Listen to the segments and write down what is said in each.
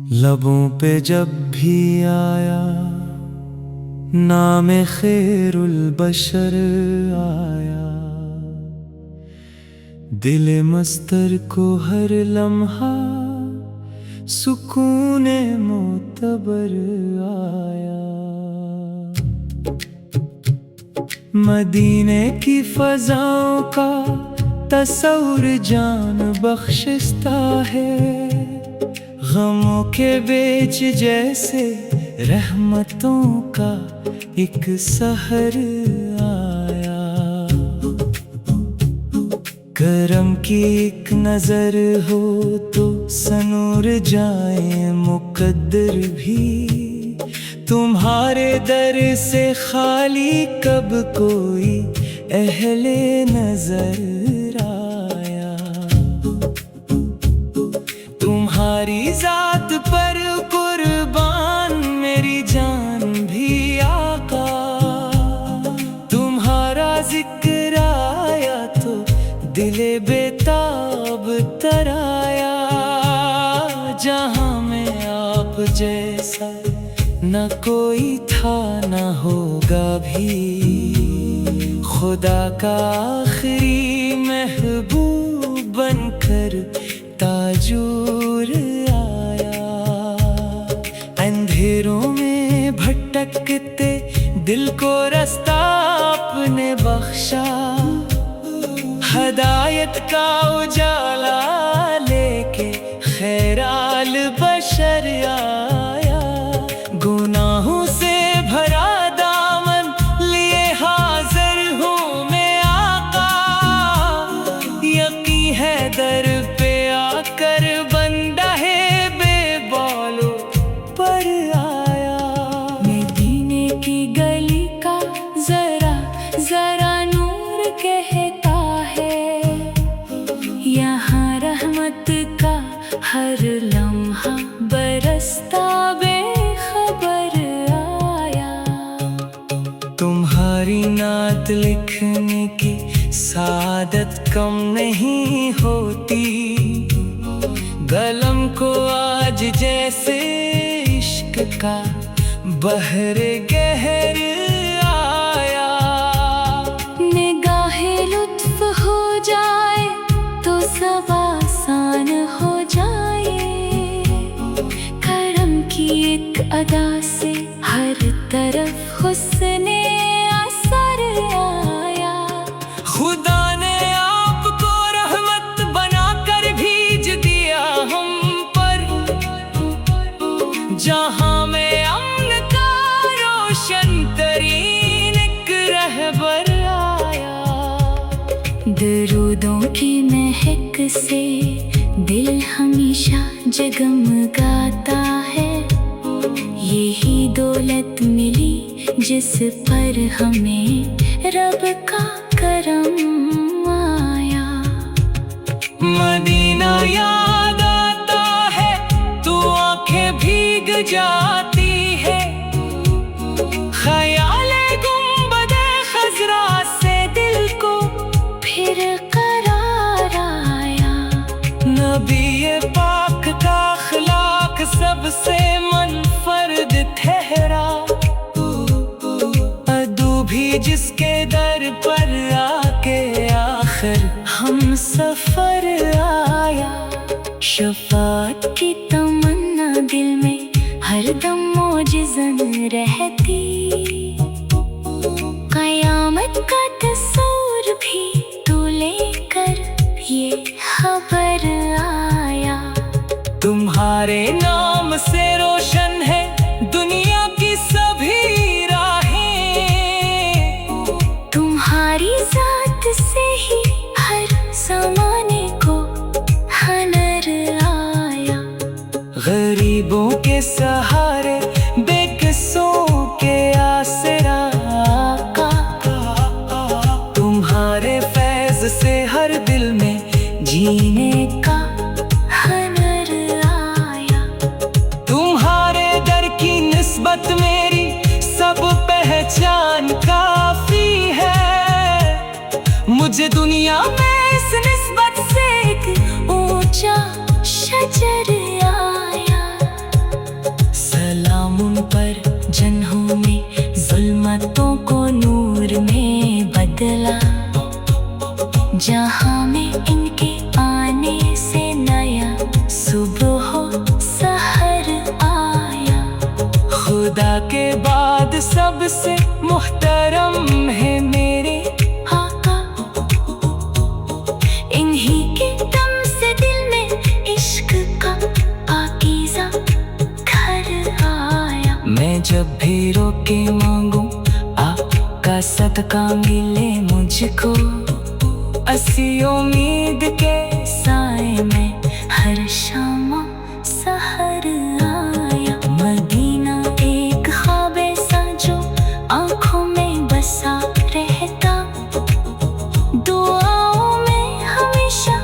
लबों पे जब भी आया नाम खैरुल बशर आया, दिल मस्तर को हर लम्हा सुकून मोतबर आया। मदीने की फजाओं का तस्वुर जान बख्शिस्ता है, गमों के बीच जैसे रहमतों का एक सहर आया। करम की एक नजर हो तो सनूर जाए मुकद्दर भी, तुम्हारे दर से खाली कब कोई अहले नजर आया। तुम्हारी जात पर कुर्बान मेरी जान भी आका, तुम्हारा जिक्र आया तो दिले बेताब तराया। जहां में आप जैसा न कोई था न होगा भी, खुदा का आखिरी महबूब बनकर ताजूर आया। अंधेरों में भटकते दिल को रास्ता आपने बख्शा, हदायत का उजाला लेके खैराल बशर आया। गुनाहों से भरा दामन लिए हाजिर हूँ मैं आका, यकीन है दर पे आकर बंदा है बेबौलों पर आया। मदीने की गली का जरा जरा नूर कहता है, यहाँ रहमत का हर लम्हा बरसता बेखबर आया। तुम्हारी नात लिखने की सादत कम नहीं होती, कलम को आज जैसे इश्क का बहर गहर आया। निगाहे लुत्फ हो जाए तो सब आसान हो जाए, करम की एक अदा से हर तरफ हुस्ने असर आया। खुदा ने आपको रहमत बनाकर भेज दिया हम पर, जहां में अमन का रोशन तरीन एक रहबर आया। दरूदों की महक से दिल हमेशा जगमगाता है, यही दौलत मिली जिस पर हमें रब का करम आया। मदीना याद आता है तो आंखें भीग जाती है, ख्याले गुंबदे खजरा से दिल को फिर करार आया। नबी पाक का अखलाक सबसे मुनफरद ठहरा, अदू भी जिसके दर पर आके आखिर हम सफर आया। शफाअत की तमन्ना दिल में हरदम मौजिज़न रहती, क़यामत का तस्वीर भी तू लेकर ये खबर आया। तुम्हारे नाम से रोशन है दुनिया की सभी राहें, तुम्हारी जात से ही हर ज़माने को हनर आया। गरीबों के सहारे बेकसों के आसरा आका, तुम्हारे फैज़ से हर दिल में जीने का हनर आया। तुम्हारे दर की निस्बत मेरी सब पहचान काफी है, मुझे दुनिया में इस निस्बत से एक ऊंचा शजर आया। सबसे मुहतरम है मेरे आका। इन्हीं के दम से दिल में इश्क का पाकीज़ा घर आया। मैं जब भी रोके मांगूं आपका सदका मिले मुझको, असी उम्मीद के साए में हर शाम सहर आया। मदीना एक ख्वाब सा जो आँखों में बसा रहता, दुआओं में हमेशा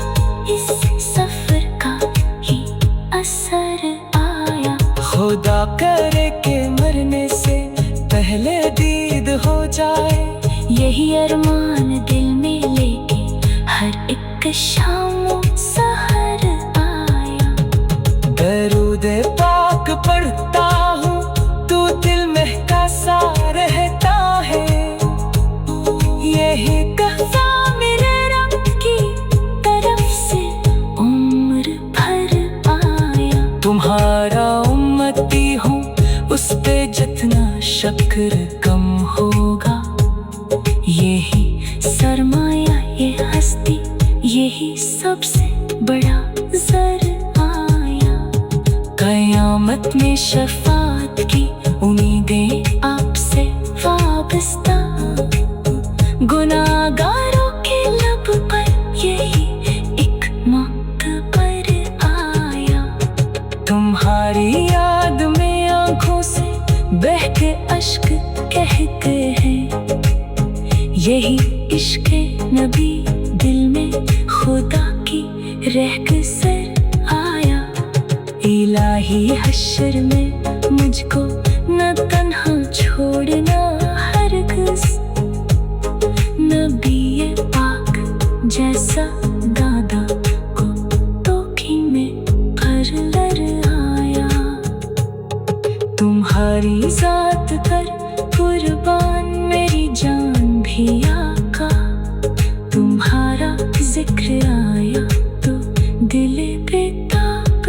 इस सफर का ही असर आया। खुदा करे के मरने से पहले दीद हो जाए, यही अरमान दिल में लेके हर एक शाम सहर आया। दरूद पाक पढ़ता हूँ तू दिल महका सा रहता है, यही कहता मेरे रब की तरफ से उम्र भर आया। तुम्हारा उम्मती हूँ उस पे जितना शक्र कम होगा, यही सरमाया ये हस्ती यही सबसे बड़ा ज़र आया। कयामत में शफाअत की उम्मीदें आपसे वाबस्ता, गुनाहगारों के लब पर यही एक मुक़ब्बर आया। तुम्हारी याद में आँखों से बह के अश्क कहते हैं, यही इश्क़ नबी दिल में खुदा की रहगसर आया। इलाही हश्र में मुझको न तन्हा छोड़ना हरगिज़, नबी पाक जैसा दादा को तोकी में भर लर आया। तुम्हारी ज़ात पर कुर्बान मेरी जान भी आका, तुम्हारा जिक्र आया तो दिल बेताब